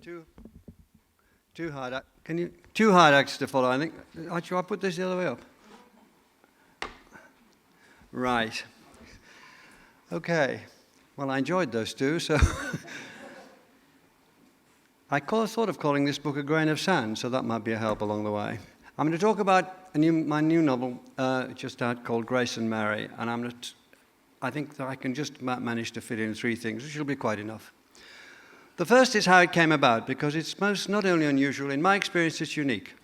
Too hard. Two hard acts to follow. I think. Actually, I'll put this the other way up. Right. Okay. Well, I enjoyed those two, so I thought of calling this book A Grain of Sand, so that might be a help along the way. I'm going to talk about my new novel, just out, called Grace and Mary, and I think that I can just manage to fit in three things, which will be quite enough. The first is how it came about, because it's not only unusual, in my experience, it's unique.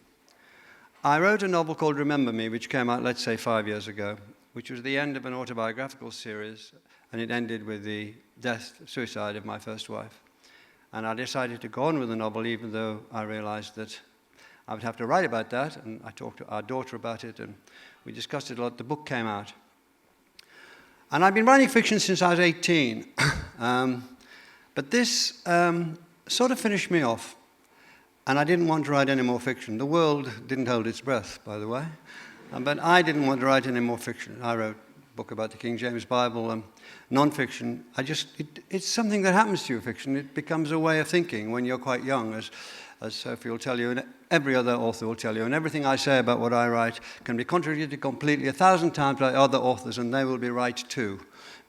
I wrote a novel called Remember Me, which came out, let's say, 5 years ago, which was the end of an autobiographical series, and it ended with the suicide of my first wife. And I decided to go on with the novel, even though I realized that I would have to write about that, and I talked to our daughter about it, and we discussed it a lot. The book came out. And I've been writing fiction since I was 18, but this sort of finished me off, and I didn't want to write any more fiction. The world didn't hold its breath, by the way, but I didn't want to write any more fiction. I wrote a book about the King James Bible, non-fiction. It's something that happens to you, fiction. It becomes a way of thinking when you're quite young, as Sophie will tell you, and every other author will tell you. And everything I say about what I write can be contradicted completely 1,000 times by other authors, and they will be right too.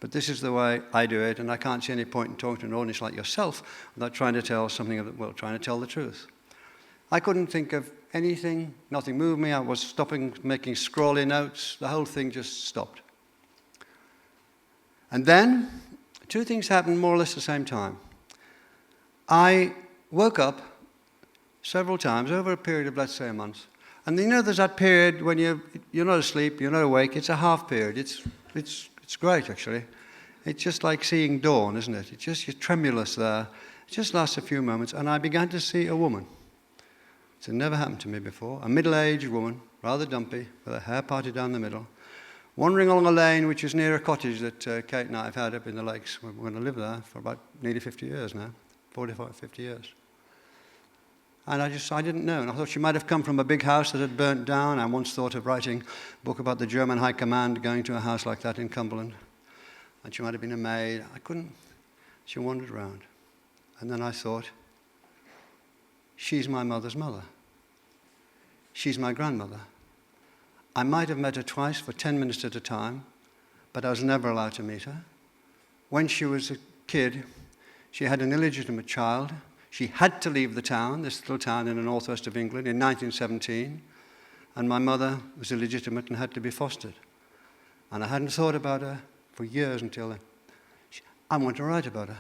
But this is the way I do it, and I can't see any point in talking to an audience like yourself without trying to tell trying to tell the truth. I couldn't think of anything. Nothing moved me. I was stopping making scrawly notes. The whole thing just stopped. And then, two things happened more or less at the same time. I woke up several times over a period of, let's say, a month. And there's that period when you're not asleep, you're not awake. It's a half period. It's great, actually. It's just like seeing dawn, isn't it? You're tremulous there. It just lasts a few moments. And I began to see a woman. It had never happened to me before. A middle-aged woman, rather dumpy, with her hair parted down the middle, wandering along a lane which is near a cottage that Kate and I have had up in the lakes. We're going to live there for about nearly 50 years now, 45, 50 years. And I didn't know. And I thought she might have come from a big house that had burnt down. I once thought of writing a book about the German High Command going to a house like that in Cumberland. And she might have been a maid. I couldn't. She wandered around. And then I thought, she's my mother's mother. She's my grandmother. I might have met her twice for 10 minutes at a time, but I was never allowed to meet her. When she was a kid, she had an illegitimate child. She had to leave the town, this little town in the northwest of England, in 1917, and my mother was illegitimate and had to be fostered. And I hadn't thought about her for years until then. I wanted to write about her.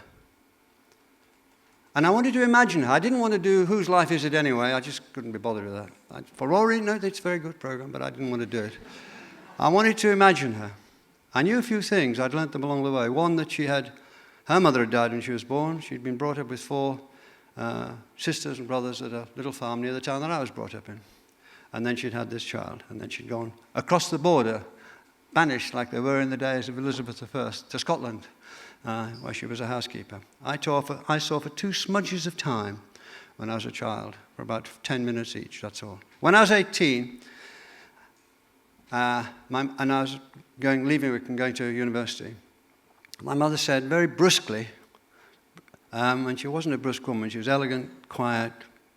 And I wanted to imagine her. I didn't want to do Whose Life Is It Anyway? I just couldn't be bothered with that. For Rory, no, it's a very good program, but I didn't want to do it. I wanted to imagine her. I knew a few things. I'd learnt them along the way. One, that her mother had died when she was born. She'd been brought up with 4 sisters and brothers at a little farm near the town that I was brought up in. And then she'd had this child. And then she'd gone across the border, banished like they were in the days of Elizabeth I, to Scotland, where she was a housekeeper. I saw for 2 smudges of time when I was a child, for about 10 minutes each, that's all. When I was 18, and I was leaving Wigton, going to university, my mother said very brusquely, and she wasn't a brusque woman, she was elegant, quiet,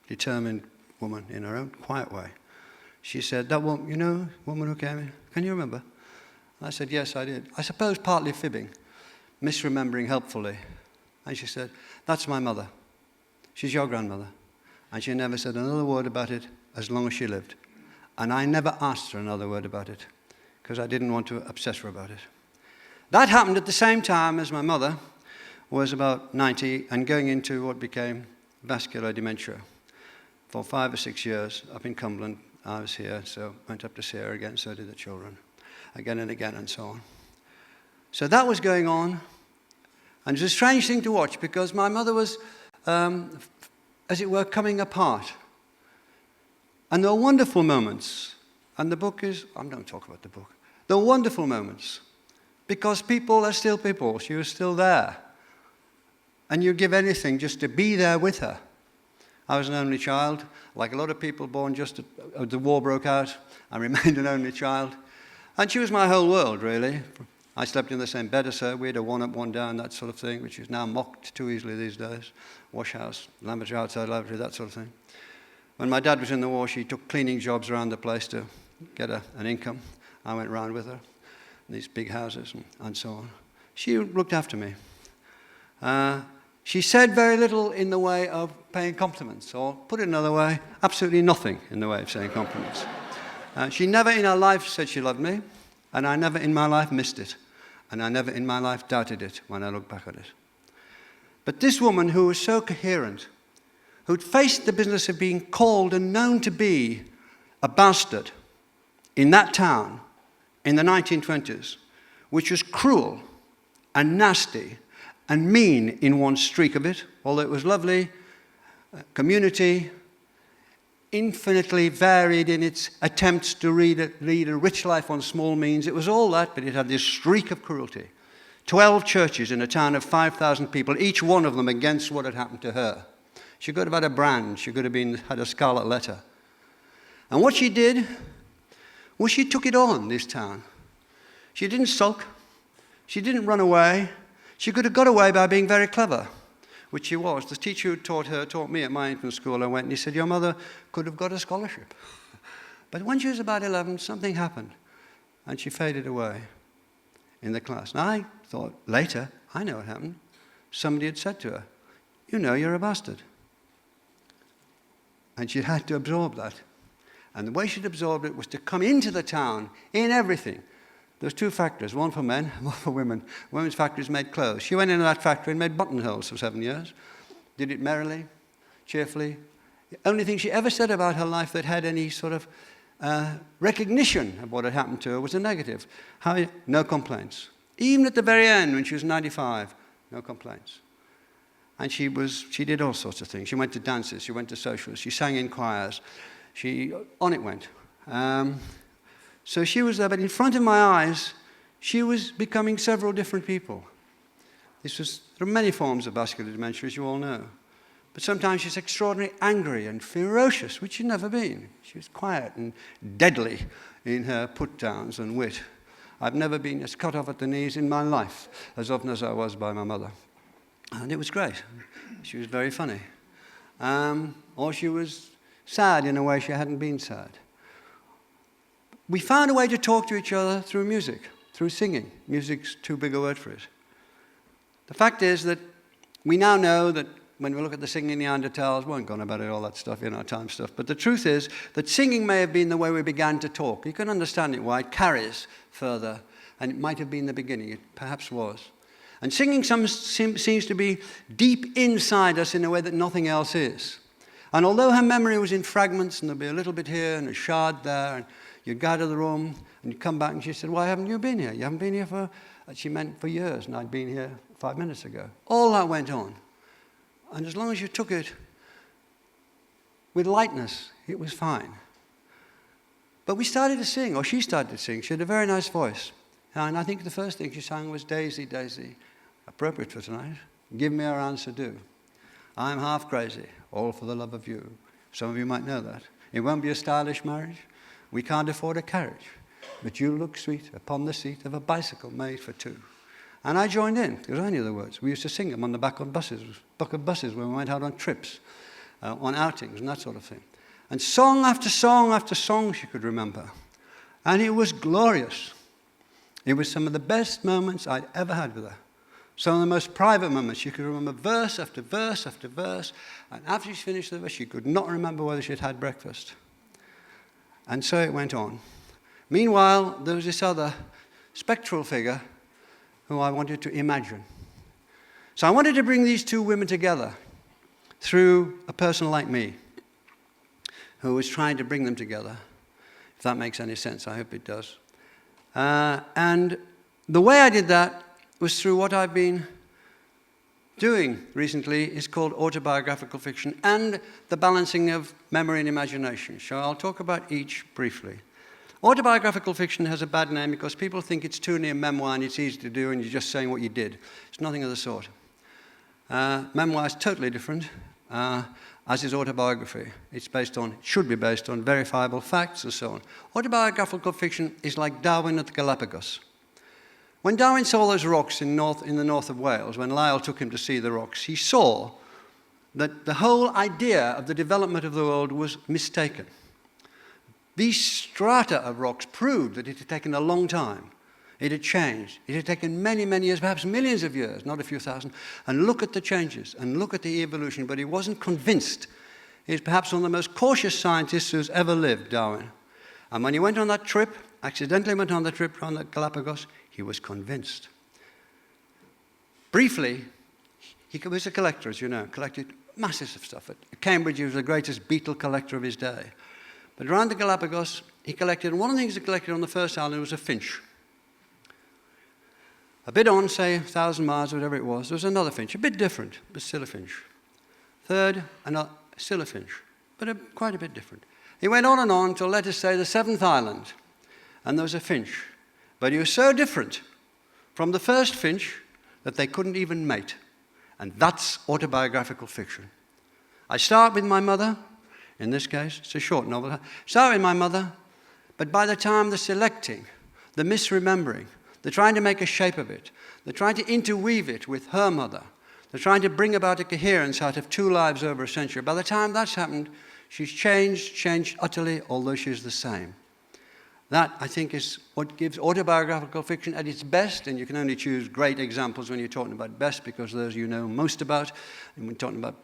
determined woman in her own quiet way. She said, that woman, woman who came in, can you remember? I said, yes, I did. I suppose partly fibbing, misremembering helpfully. And she said, that's my mother. She's your grandmother. And she never said another word about it as long as she lived. And I never asked her another word about it because I didn't want to obsess her about it. That happened at the same time as my mother was about 90 and going into what became vascular dementia. For 5 or 6 years up in Cumberland, I was here, so went up to see her again, so did the children, again and again, and so on. So that was going on, and it was a strange thing to watch because my mother was, as it were, coming apart. And there were wonderful moments, and the book is, I don't talk about the book, there were wonderful moments because people are still people. She was still there. And you'd give anything just to be there with her. I was an only child, like a lot of people born just as the war broke out. I remained an only child. And she was my whole world, really. I slept in the same bed as her. We had a one up, one down, that sort of thing, which is now mocked too easily these days. Wash house, lavatory outside lavatory, that sort of thing. When my dad was in the war, she took cleaning jobs around the place to get an income. I went round with her, in these big houses and so on. She looked after me. She said very little in the way of paying compliments, or put it another way, absolutely nothing in the way of saying compliments. She never in her life said she loved me, and I never in my life missed it, and I never in my life doubted it when I look back at it. But this woman who was so coherent, who'd faced the business of being called and known to be a bastard in that town in the 1920s, which was cruel and nasty and mean in one streak of it, although it was lovely, community, infinitely varied in its attempts to lead a rich life on small means. It was all that, but it had this streak of cruelty. 12 churches in a town of 5,000 people, each one of them against what had happened to her. She could have had a brand. She could have had a scarlet letter. And what she did was she took it on, this town. She didn't sulk. She didn't run away. She could have got away by being very clever, which she was. The teacher who taught me at my infant school. I went and he said, your mother could have got a scholarship. But when she was about 11, something happened, and she faded away in the class. And I thought later, I know what happened. Somebody had said to her, you know you're a bastard. And she had to absorb that. And the way she'd absorbed it was to come into the town in everything. There's two factories, one for men, one for women. Women's factories made clothes. She went into that factory and made buttonholes for 7 years. Did it merrily, cheerfully. The only thing she ever said about her life that had any sort of recognition of what had happened to her was a negative. No complaints. Even at the very end, when she was 95, no complaints. And she did all sorts of things. She went to dances, she went to socials, she sang in choirs. On it went. So she was there, but in front of my eyes, she was becoming several different people. There are many forms of vascular dementia, as you all know. But sometimes she's extraordinarily angry and ferocious, which she'd never been. She was quiet and deadly in her put-downs and wit. I've never been as cut off at the knees in my life as often as I was by my mother. And it was great. She was very funny. Or she was sad in a way she hadn't been sad. We found a way to talk to each other through music, through singing. Music's too big a word for it. The fact is that we now know that when we look at the singing Neanderthals, we won't go on about it, all that stuff, time stuff, but the truth is that singing may have been the way we began to talk. You can understand it, why it carries further, and it might have been the beginning, it perhaps was. And singing seems to be deep inside us in a way that nothing else is. And although her memory was in fragments, and there'd be a little bit here and a shard there, and you'd go out of the room, and you'd come back, and she said, why haven't you been here? You haven't been here for, she meant for years, and I'd been here 5 minutes ago. All that went on. And as long as you took it with lightness, it was fine. But we started to sing, or she started to sing. She had a very nice voice. And I think the first thing she sang was Daisy, Daisy, appropriate for tonight. Give me her answer do. I'm half crazy, all for the love of you. Some of you might know that. It won't be a stylish marriage. We can't afford a carriage. But you look sweet upon the seat of a bicycle made for two. And I joined in, because I knew the words. We used to sing them on the back of buses when we went out on trips, on outings and that sort of thing. And song after song after song she could remember. And it was glorious. It was some of the best moments I'd ever had with her. Some of the most private moments. She could remember verse after verse after verse. And after she finished the verse, she could not remember whether she'd had breakfast. And so it went on. Meanwhile, there was this other spectral figure who I wanted to imagine. So I wanted to bring these two women together through a person like me, who was trying to bring them together. If that makes any sense, I hope it does. And the way I did that was through what I've been doing recently is called autobiographical fiction and the balancing of memory and imagination. So I'll talk about each briefly. Autobiographical fiction has a bad name because people think it's too near memoir and it's easy to do and you're just saying what you did. It's nothing of the sort. Memoir is totally different, as is autobiography. It should be based on verifiable facts and so on. Autobiographical fiction is like Darwin at the Galapagos. When Darwin saw those rocks in the north of Wales, when Lyell took him to see the rocks, he saw that the whole idea of the development of the world was mistaken. These strata of rocks proved that it had taken a long time. It had changed. It had taken many, many years, perhaps millions of years, not a few thousand. And look at the changes, and look at the evolution. But he wasn't convinced. He's perhaps one of the most cautious scientists who's ever lived, Darwin. And when he went on that trip, accidentally went on the trip around the Galapagos, he was convinced. Briefly, he was a collector, as you know, collected masses of stuff. At Cambridge, he was the greatest beetle collector of his day. But around the Galapagos, he collected, and one of the things he collected on the first island was a finch. A bit on, say, 1,000 miles, whatever it was, there was another finch, a bit different, but still a finch. Third, still a finch, but quite a bit different. He went on until, let us say, the 7th island, and there was a finch. But he was so different from the first finch that they couldn't even mate. And that's autobiographical fiction. I start with my mother, in this case, it's a short novel. Start with my mother, but by the time the selecting, the misremembering, they're trying to make a shape of it. They're trying to interweave it with her mother. They're trying to bring about a coherence out of 2 lives over a century. By the time that's happened, she's changed utterly, although she's the same. That, I think, is what gives autobiographical fiction at its best, and you can only choose great examples when you're talking about best, because those you know most about. And we're talking about,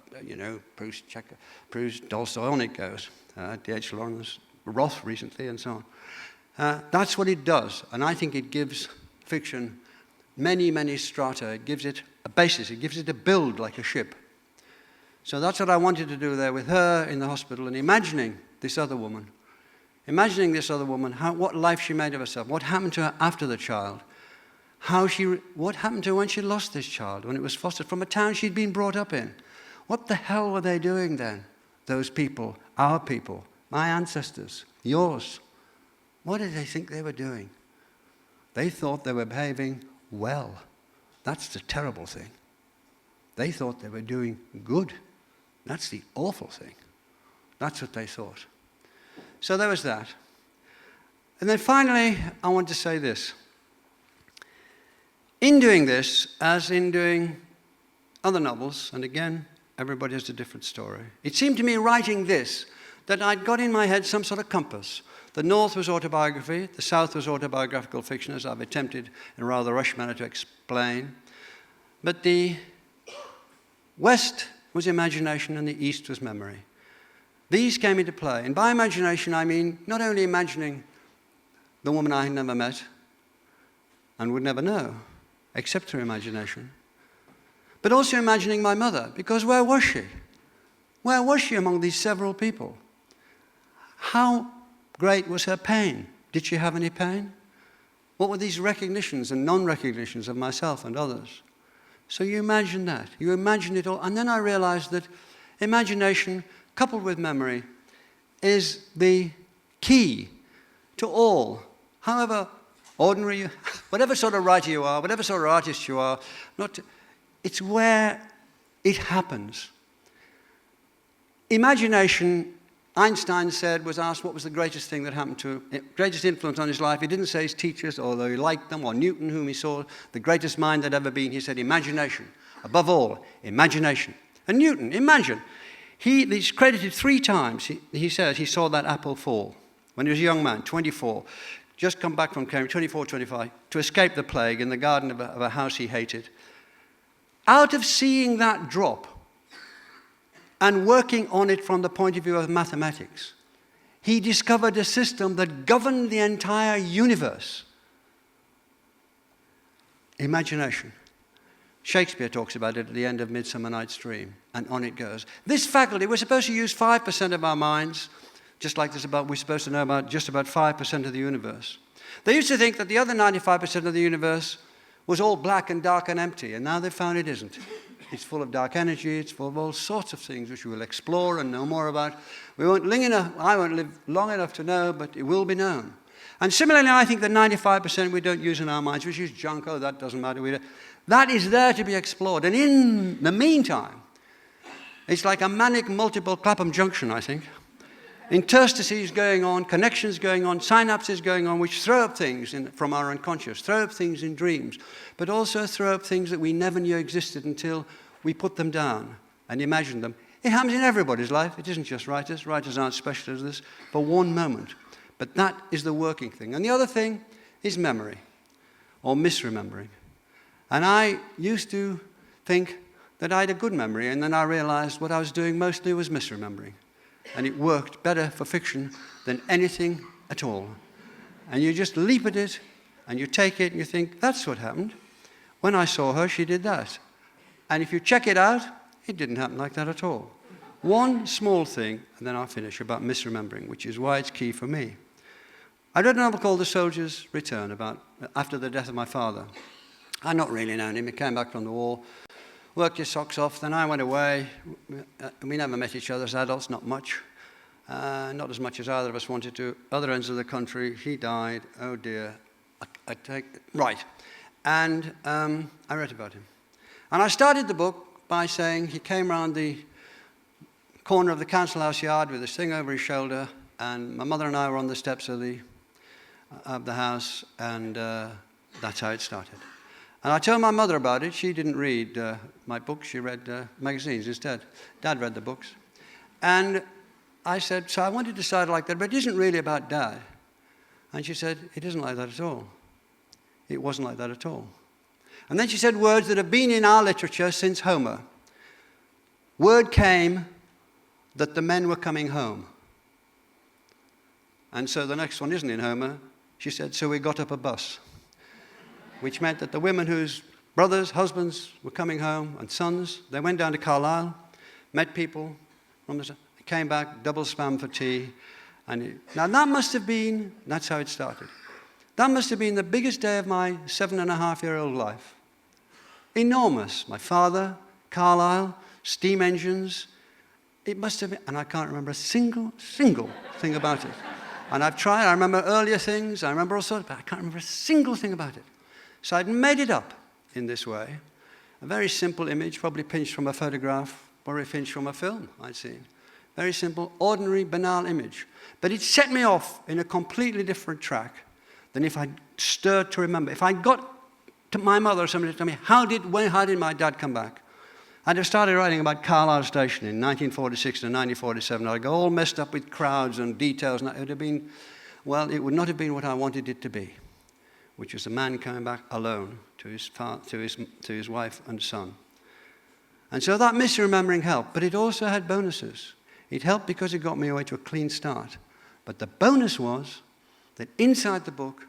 Proust, Tolstoy, on it goes. D.H. Lawrence, Roth recently, and so on. That's what it does, and I think it gives fiction many, many strata. It gives it a basis. It gives it a build like a ship. So that's what I wanted to do there with her in the hospital, and imagining this other woman. What life she made of herself, what happened to her after the child, what happened to her when she lost this child, when it was fostered from a town she'd been brought up in. What the hell were they doing then, those people, our people, my ancestors, yours? What did they think they were doing? They thought they were behaving well. That's the terrible thing. They thought they were doing good. That's the awful thing. That's what they thought. So there was that. And then finally, I want to say this. In doing this, as in doing other novels, and again, everybody has a different story, it seemed to me writing this that I'd got in my head some sort of compass. The North was autobiography, the South was autobiographical fiction, as I've attempted in a rather rush manner to explain. But the West was imagination and the East was memory. These came into play. And by imagination, I mean not only imagining the woman I had never met and would never know, except through imagination, but also imagining my mother, because where was she? Where was she among these several people? How great was her pain? Did she have any pain? What were these recognitions and non-recognitions of myself and others? So you imagine that. You imagine it all. And then I realized that imagination coupled with memory is the key to all, however ordinary, whatever sort of writer you are, whatever sort of artist you are, it's where it happens. Imagination, Einstein was asked what was the greatest thing that happened to him, greatest influence on his life. He didn't say his teachers, although he liked them, or Newton, whom he saw, the greatest mind that ever been. He said imagination. Above all, imagination. And Newton, imagine. He's credited 3 times. He says he saw that apple fall when he was a young man, 24, just come back from Cambridge, 24, 25, to escape the plague in the garden of a house he hated. Out of seeing that drop and working on it from the point of view of mathematics, he discovered a system that governed the entire universe. Imagination. Shakespeare talks about it at the end of Midsummer Night's Dream, and on it goes. This faculty, we're supposed to use 5% of our minds, just like we're supposed to know about just about 5% of the universe. They used to think that the other 95% of the universe was all black and dark and empty, and now they've found it isn't. It's full of dark energy, it's full of all sorts of things which we will explore and know more about. I won't live long enough to know, but it will be known. And similarly, I think the 95% we don't use in our minds, which is junk, oh, that doesn't matter. That is there to be explored. And in the meantime, it's like a manic multiple Clapham junction, I think. interstices going on, connections going on, synapses going on, which throw up things from our unconscious, throw up things in dreams, but also throw up things that we never knew existed until we put them down and imagine them. It happens in everybody's life. It isn't just writers. Writers aren't special at this for one moment. But that is the working thing. And the other thing is memory, or misremembering. And I used to think that I had a good memory, and then I realized what I was doing mostly was misremembering. And it worked better for fiction than anything at all. And you just leap at it, and you take it, and you think, that's what happened. When I saw her, she did that. And if you check it out, it didn't happen like that at all. One small thing, and then I'll finish, about misremembering, which is why it's key for me. I read a novel called The Soldier's Return, about after the death of my father. I'd not really known him. He came back from the war, worked his socks off, then I went away. We never met each other as adults, not much. Not as much as either of us wanted to. Other ends of the country, he died. Oh dear. Right. And I read about him. And I started the book by saying he came round the corner of the council house yard with this thing over his shoulder, and my mother and I were on the steps of the house, and that's how it started. And I told my mother about it. She didn't read my books. She read magazines instead. Dad read the books. And I said, so I wanted to start like that, but it isn't really about Dad. And she said, it isn't like that at all. It wasn't like that at all. And then she said words that have been in our literature since Homer. Word came that the men were coming home. And so the next one isn't in Homer. She said, so we got up a bus, which meant that the women whose brothers, husbands were coming home, and sons, they went down to Carlisle, met people, came back, double spam for tea. Now that must have been, that's how it started. That must have been the biggest day of my 7.5-year-old life. Enormous. My father, Carlisle, steam engines. It must have been, and I can't remember a single thing about it. And I've tried, I remember earlier things, I remember all sorts, but I can't remember a single thing about it. So I'd made it up in this way. A very simple image, probably pinched from a photograph, or pinched from a film I'd seen. Very simple, ordinary, banal image. But it set me off in a completely different track than if I'd stirred to remember. If I got to my mother or somebody to tell me, how did my dad come back? I'd have started writing about Carlisle Station in 1946 to 1947. I'd go all messed up with crowds and details, and it would have been, well, it would not have been what I wanted it to be, which was a man coming back alone to his wife and son. And so that misremembering helped, but it also had bonuses. It helped because it got me away to a clean start. But the bonus was that inside the book,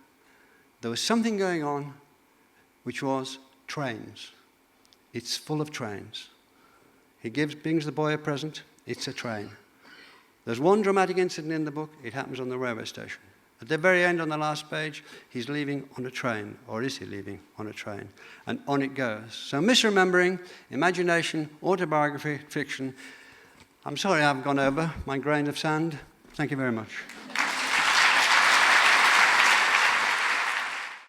there was something going on, which was trains. It's full of trains. He brings the boy a present. It's a train. There's one dramatic incident in the book. It happens on the railway station. At the very end, on the last page, he's leaving on a train, or is he leaving on a train? And on it goes. So misremembering, imagination, autobiography, fiction. I'm sorry I've gone over my grain of sand. Thank you very much.